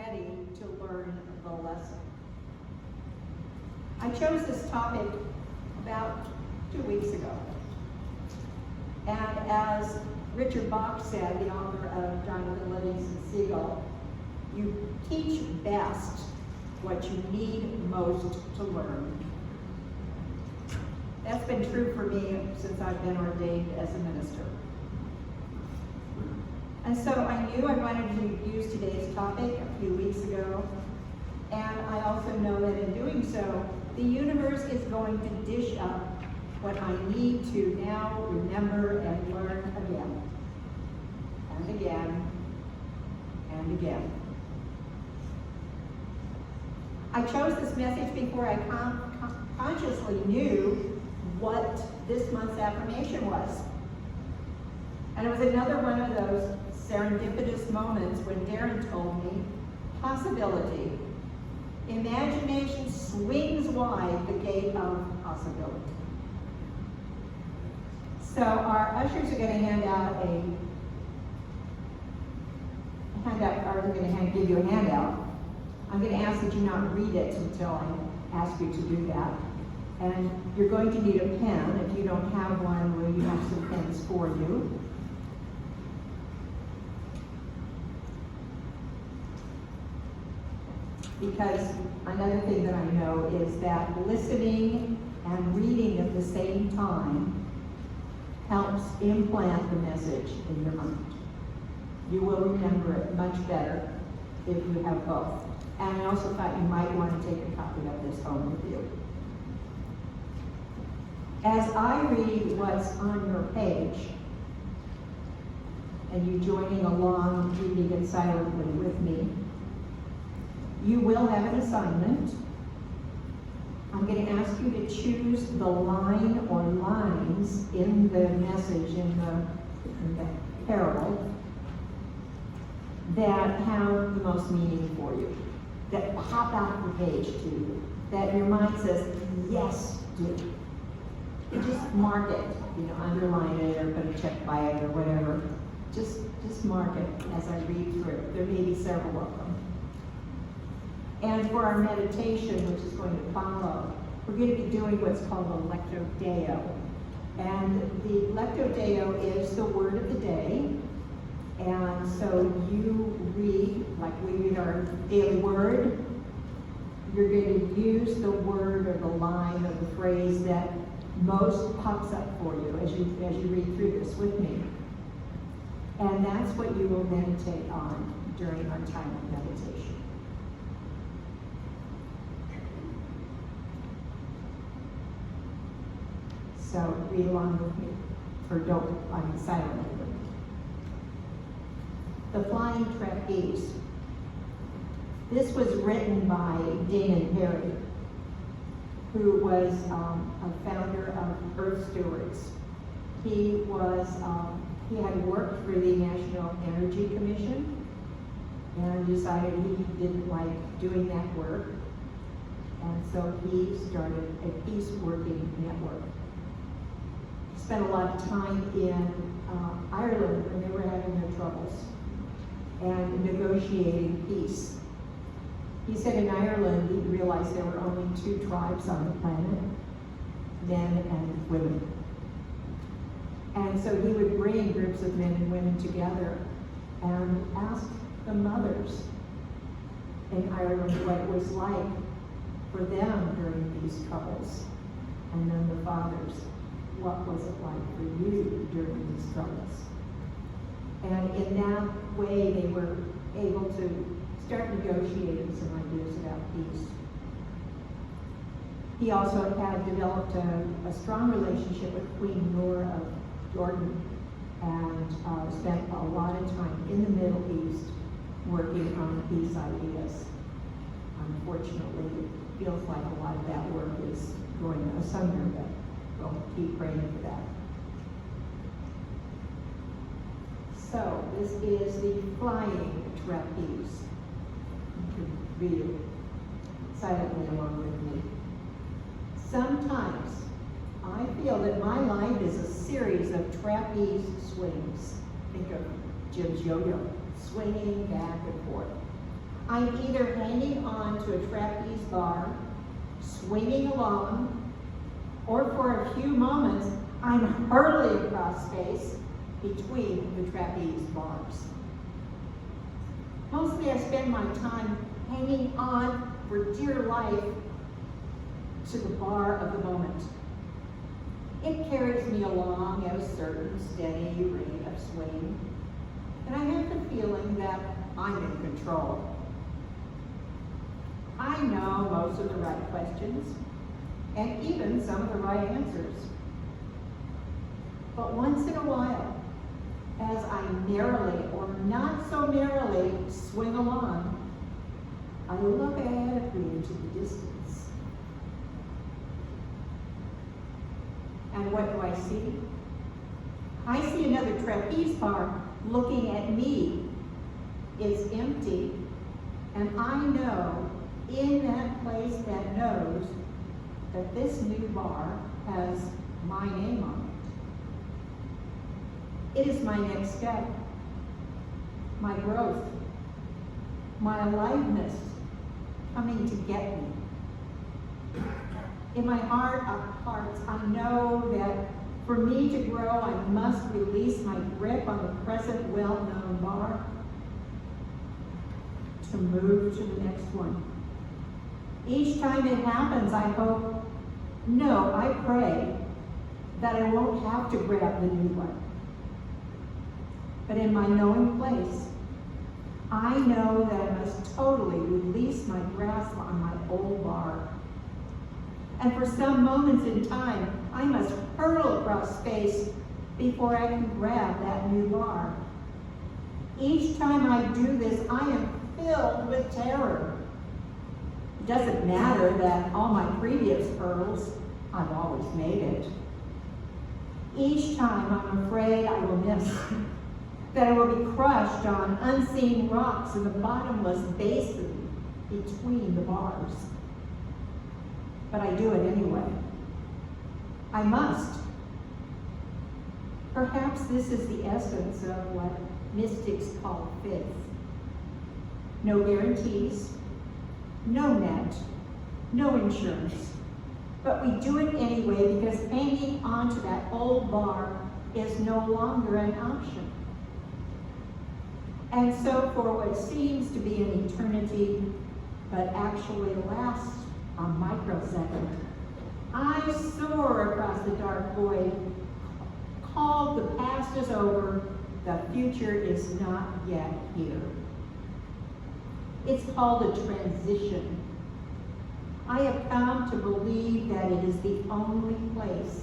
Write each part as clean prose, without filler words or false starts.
ready to learn the lesson. I chose this topic about 2 weeks ago. And as Richard Bach said, the author of Jonathan Livingston Seagull, you teach best what you need most to learn. That's been true for me since I've been ordained as a minister. And so I knew I wanted to use today's topic a few weeks ago, and I also know that in doing so, the universe is going to dish up what I need to now remember and learn again, and again, and again. I chose this message before I consciously knew what this month's affirmation was. And it was another one of those serendipitous moments when Darren told me, possibility. Imagination swings wide the gate of possibility. So our ushers are going to hand out give you a handout. I'm going to ask that you not read it until I ask you to do that. And you're going to need a pen. If you don't have one, well, you have some pens for you. Because another thing that I know is that listening and reading at the same time helps implant the message in your mind. You will remember it much better if you have both. And I also thought you might want to take a copy of this home with you. As I read what's on your page, and you joining along, reading it silently with me, you will have an assignment. I'm going to ask you to choose the line or lines in the message, in the parable, that have the most meaning for you, that pop out of the page to you, that your mind says, yes, do. You just mark it, underline it or put a check by it or whatever. Just mark it as I read through. There may be several of them. And for our meditation, which is going to follow, we're going to be doing what's called a Lectio Deo. And the Lectio Deo is the word of the day. And so you read, like we read our daily word, you're going to use the word or the line or the phrase that most pops up for you as you read through this with me. And that's what you will meditate on during our time of meditation. So read along with me, or silently with me. The Flying Trapeze. This was written by Danaan Perry, who was a founder of Earth Stewards. He had worked for the National Energy Commission and decided he didn't like doing that work. And so he started a peace working network. He spent a lot of time in Ireland when they were having their troubles and negotiating peace. He said in Ireland he realized there were only 2 tribes on the planet, men and women. And so he would bring groups of men and women together and ask the mothers in Ireland what it was like for them during these troubles. And then the fathers, what was it like for you during these troubles? And in that way they were able to start negotiating some ideas about peace. He also had developed a strong relationship with Queen Noor of Jordan and spent a lot of time in the Middle East working on peace ideas. Unfortunately, it feels like a lot of that work is going asunder, but we'll keep praying for that. So, this is the Flying Trapeze. You can read it silently along with me. Sometimes I feel that my life is a series of trapeze swings. Think of Jim's yo-yo, swinging back and forth. I'm either hanging on to a trapeze bar, swinging along, or for a few moments, I'm hurtling across space between the trapeze bars. Mostly I spend my time hanging on for dear life to the bar of the moment. It carries me along at a certain steady rate of swing, and I have the feeling that I'm in control. I know most of the right questions, and even some of the right answers. But once in a while, as I merrily or not so merrily swing along, I look ahead into the distance. And what do I see? I see another trapeze bar looking at me. It's empty, and I know in that place that knows that this new bar has my name on it. It is my next step, my growth, my aliveness coming to get me. In my heart of hearts, I know that for me to grow, I must release my grip on the present well-known bar to move to the next one. Each time it happens, I hope, no, I pray that I won't have to grab the new one. But in my knowing place, I know that I must totally release my grasp on my old bar. And for some moments in time, I must hurtle across space before I can grab that new bar. Each time I do this, I am filled with terror. It doesn't matter that all my previous hurdles, I've always made it. Each time I'm afraid I will miss, that I will be crushed on unseen rocks in the bottomless basin between the bars. But I do it anyway. I must. Perhaps this is the essence of what mystics call faith. No guarantees, no net, no insurance. But we do it anyway because hanging onto that old bar is no longer an option. And so for what seems to be an eternity, but actually lasts a microsecond, I soar across the dark void, called the past is over, the future is not yet here. It's called a transition. I have come to believe that it is the only place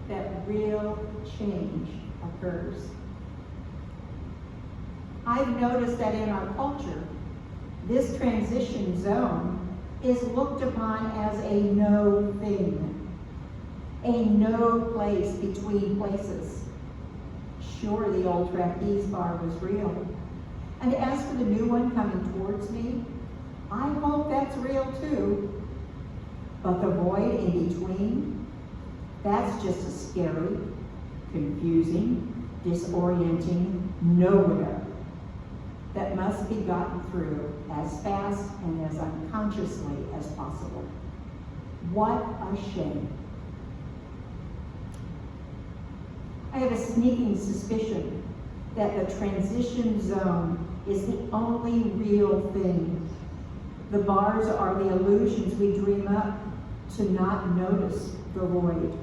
that real change occurs. I've noticed that in our culture, this transition zone is looked upon as a no thing, a no place between places. Sure, the old trapeze bar was real. And as for the new one coming towards me, I hope that's real too. But the void in between, that's just a scary, confusing, disorienting nowhere that must be gotten through as fast and as unconsciously as possible. What a shame. I have a sneaking suspicion that the transition zone is the only real thing. The bars are the illusions we dream up to not notice the void.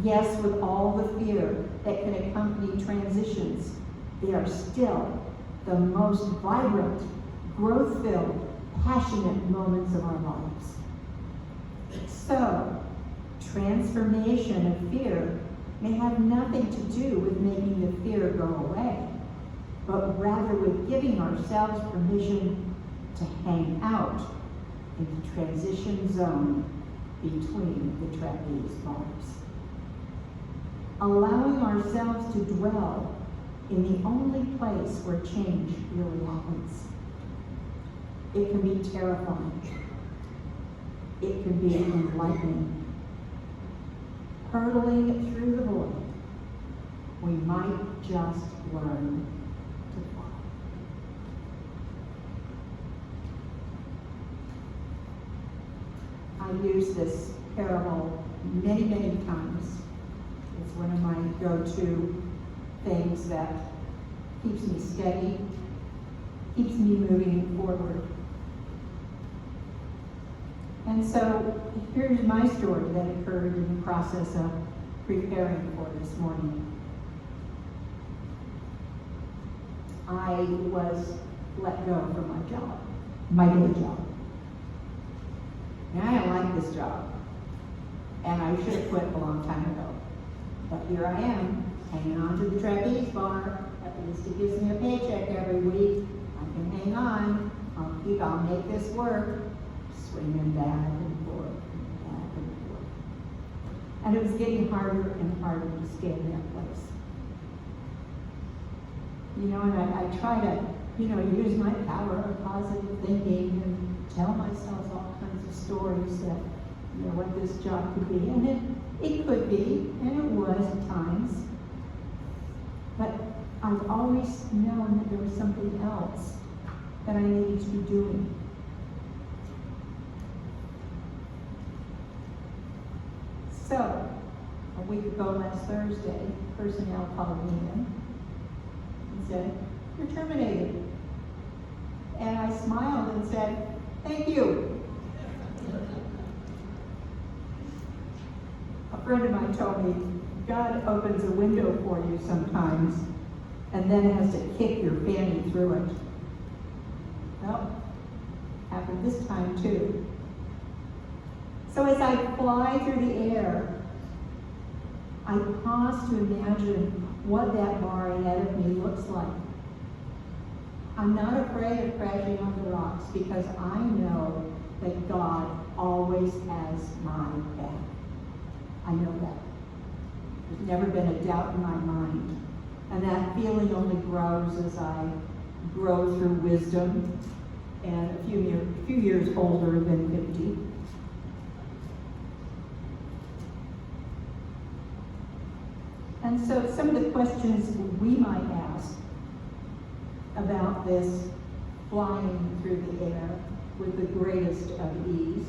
Yes, with all the fear that can accompany transitions, they are still the most vibrant, growth-filled, passionate moments of our lives. So, transformation of fear may have nothing to do with making the fear go away, but rather with giving ourselves permission to hang out in the transition zone between the trapeze bars. Allowing ourselves to dwell in the only place where change really happens. It can be terrifying. It can be enlightening. Hurtling through the void, we might just learn to fly. I've used this parable many, many times. It's one of my go-to things that keeps me steady, keeps me moving forward. And so here's my story that occurred in the process of preparing for this morning. I was let go from my job, my day job. And I don't like this job. And I should have quit a long time ago. But here I am, hanging on to the trapeze bar. At least it gives me a paycheck every week. I can hang on. I'll make this work. Swinging back and forth, back and forth. And it was getting harder and harder to stay in that place. You know, and I try to, use my power of positive thinking and tell myself all kinds of stories that, what this job could be. And it could be, and it was at times. But I've always known that there was something else that I needed to be doing. So, a week ago last Thursday, personnel called me in and said, "You're terminated." And I smiled and said, "Thank you." A friend of mine told me, God opens a window for you sometimes, and then has to kick your fanny through it. Well, happened this time too. So as I fly through the air, I pause to imagine what that bar ahead of me looks like. I'm not afraid of crashing on the rocks because I know that God always has my back. I know that. There's never been a doubt in my mind. And that feeling only grows as I grow through wisdom and a few years older than 50. And so some of the questions we might ask about this flying through the air with the greatest of ease,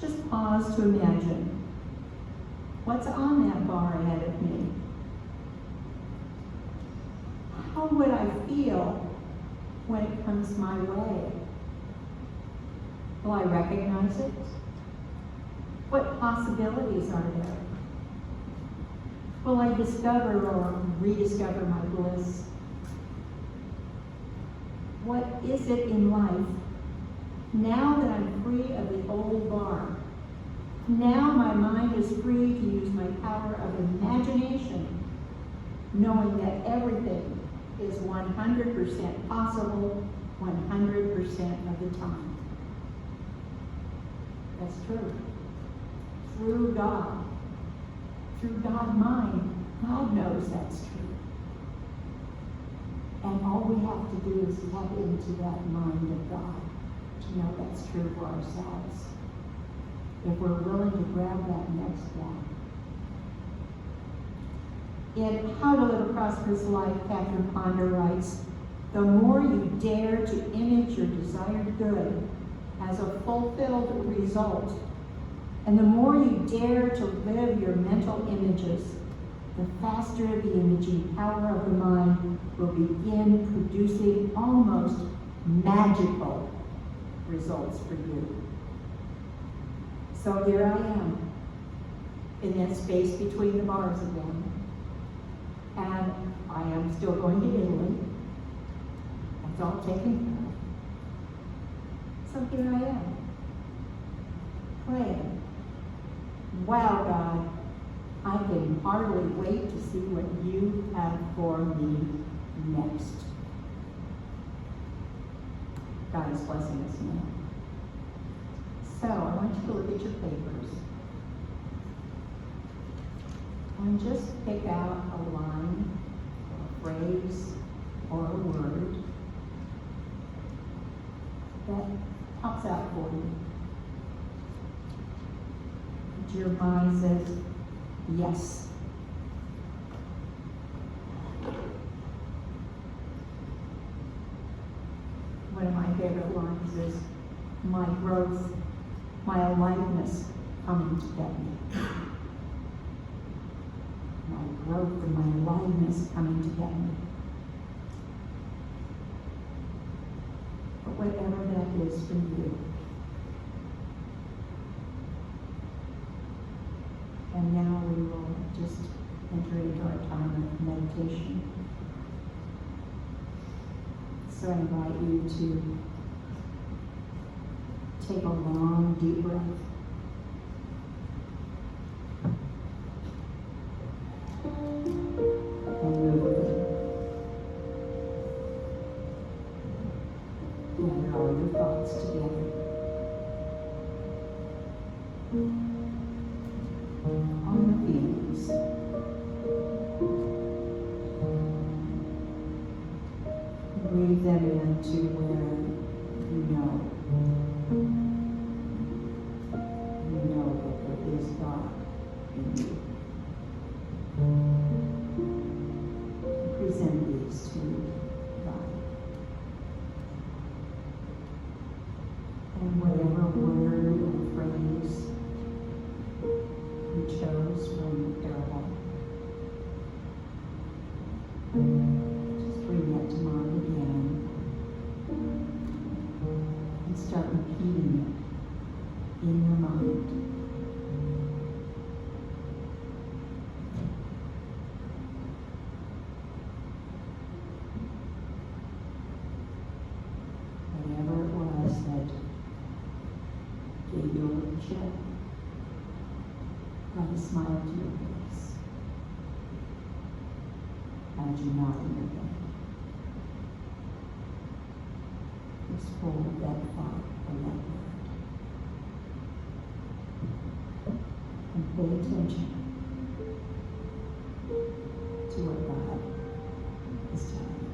just pause to imagine what's on that bar ahead of me. How would I feel when it comes my way? Will I recognize it? What possibilities are there? Will I discover or rediscover my bliss? What is it in life, now that I'm free of the old bar? Now my mind is free to use my power of imagination, knowing that everything is 100% possible 100% of the time. That's true. Through God. Through God's mind, God knows that's true. And all we have to do is tap into that mind of God to know that's true for ourselves. If we're willing to grab that next step. In How to Live a Prosperous Life, Catherine Ponder writes, "The more you dare to image your desired good as a fulfilled result, and the more you dare to live your mental images, the faster the imaging power of the mind will begin producing almost magical results for you." So here I am, in that space between the bars again. And I am still going to Italy. That's all taken care of. So here I am, praying. Wow, God, I can hardly wait to see what you have for me next. God is blessing us now. So I want you to look at your papers and just pick out a line, or a phrase, or a word that pops out for you. Your mind says, yes. One of my favorite lines is, my growth, my aliveness coming to get me. My growth and my aliveness coming to get me. But whatever that is for you. And now we will just enter into our time of meditation. So I invite you to take a long, deep breath. And move with it. Gather all your thoughts together. All your feelings. Breathe them into where you know that there is God in you. Present these to God. And whatever word or phrase you chose from the parable, just bring that to mind again and start repeating it in your mind. Whatever it was that gave you a little chill, brought a smile to your face, had you nod in your head. Just hold that thought or that word. And pay attention to what God is telling you.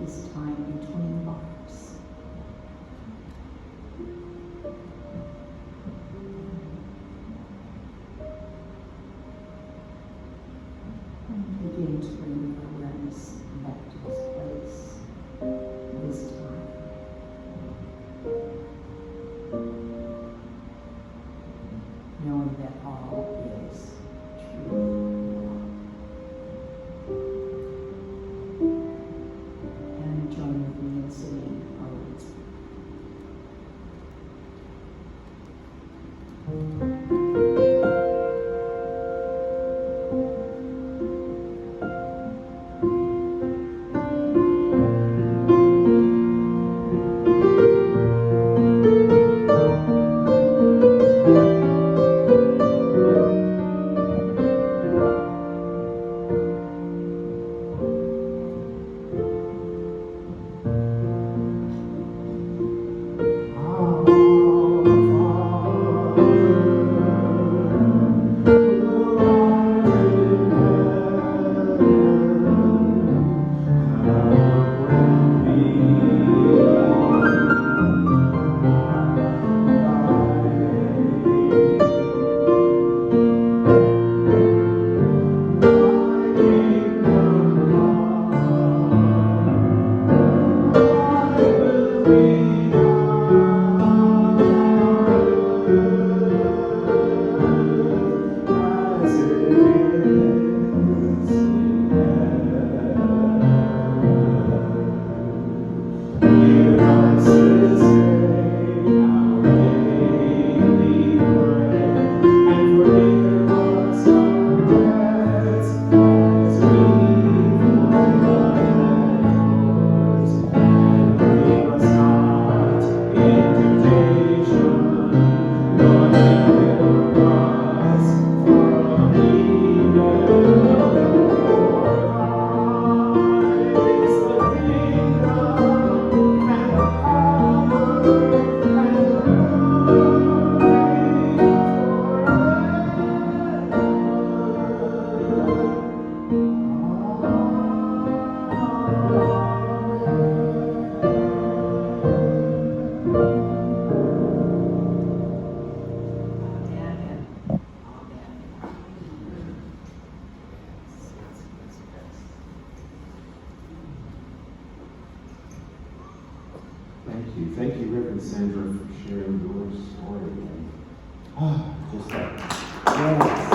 this time between bars. And begin to bring your awareness back to this place, this time. Knowing that all is true. And join with me in singing our words. Thank you, Reverend Sandra, for sharing your story. Just like, yes.